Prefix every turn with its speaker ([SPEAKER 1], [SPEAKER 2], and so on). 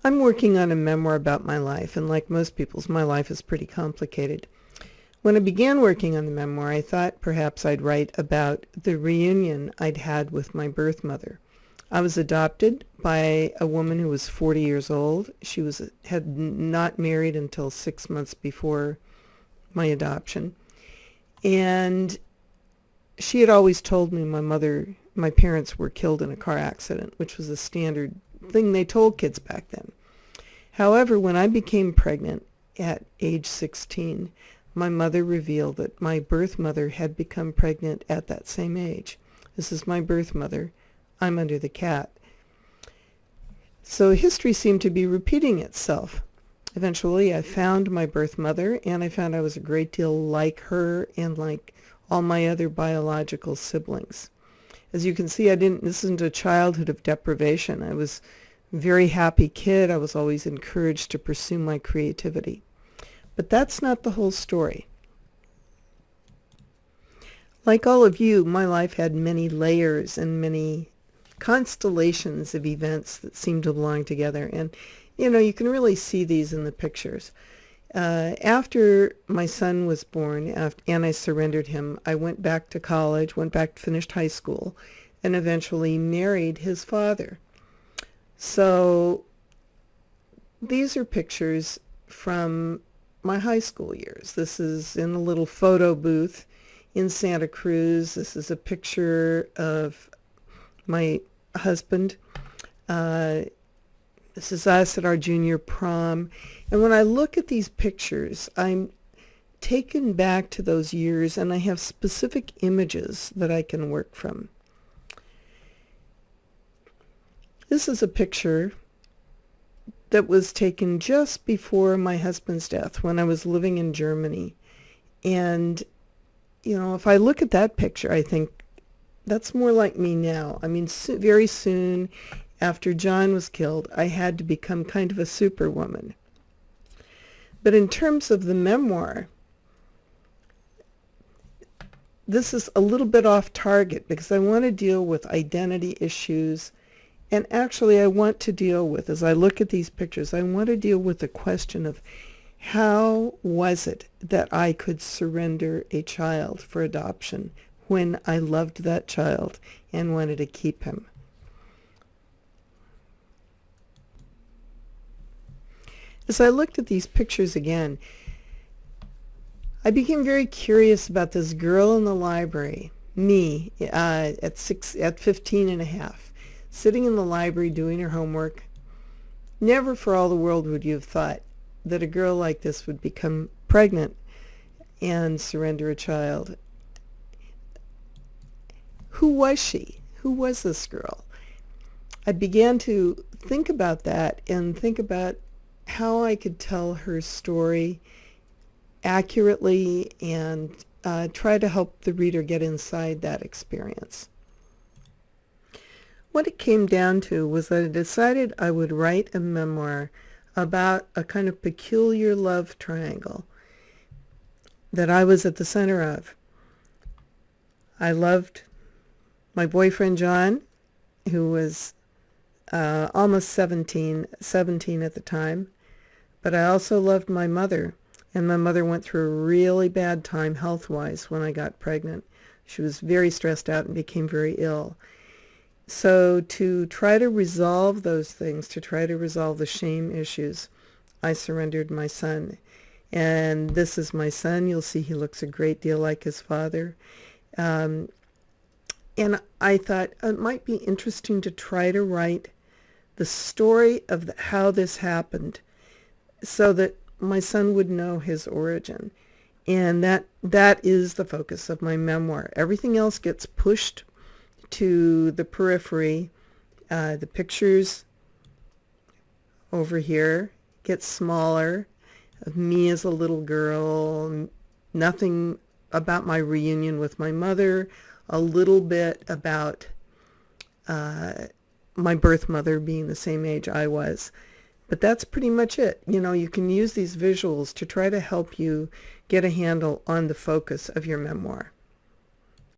[SPEAKER 1] I'm working on a memoir about my life, and like most people's, my life is pretty complicated. When I began working on the memoir, I thought perhaps I'd write about the reunion I'd had with my birth mother. I was adopted by a woman who was 40 years old. Had not married until 6 months before my adoption. And she had always told me my parents were killed in a car accident, which was a standard thing they told kids back then. However, when I became pregnant at age 16, my mother revealed that my birth mother had become pregnant at that same age. This is my birth mother. I'm under the cat. So history seemed to be repeating itself. Eventually, I found my birth mother, and I found I was a great deal like her and like all my other biological siblings. As you can see, this isn't a childhood of deprivation. I was a very happy kid. I was always encouraged to pursue my creativity. But that's not the whole story. Like all of you, my life had many layers and many constellations of events that seemed to belong together. And, you can really see these in the pictures. After my son was born and I surrendered him, I went back to college, finished high school, and eventually married his father. So these are pictures from my high school years. This is in a little photo booth in Santa Cruz. This is a picture of my husband. This is us at our junior prom. And when I look at these pictures, I'm taken back to those years, and I have specific images that I can work from. This is a picture that was taken just before my husband's death when I was living in Germany. And, if I look at that picture, I think that's more like me now. I mean, very soon after John was killed, I had to become kind of a superwoman. But in terms of the memoir, this is a little bit off target because I want to deal with identity issues. And actually, I want to deal with, as I look at these pictures, I want to deal with the question of how was it that I could surrender a child for adoption when I loved that child and wanted to keep him. As I looked at these pictures again, I became very curious about this girl in the library, me, at 15 and a half, sitting in the library doing her homework. Never for all the world would you have thought that a girl like this would become pregnant and surrender a child. Who was she? Who was this girl? I began to think about that and think about how I could tell her story accurately and try to help the reader get inside that experience. What it came down to was that I decided I would write a memoir about a kind of peculiar love triangle that I was at the center of. I loved my boyfriend John, who was almost 17 at the time, but I also loved my mother, and my mother went through a really bad time health-wise when I got pregnant. She was very stressed out and became very ill. So to try to resolve those things, to try to resolve the shame issues, I surrendered my son. And this is my son. You'll see he looks a great deal like his father. And I thought it might be interesting to try to write the story of how this happened so that my son would know his origin. And that is the focus of my memoir. Everything else gets pushed to the periphery. The pictures over here get smaller of me as a little girl, nothing about my reunion with my mother, a little bit about my birth mother being the same age I was. But that's pretty much it. You can use these visuals to try to help you get a handle on the focus of your memoir.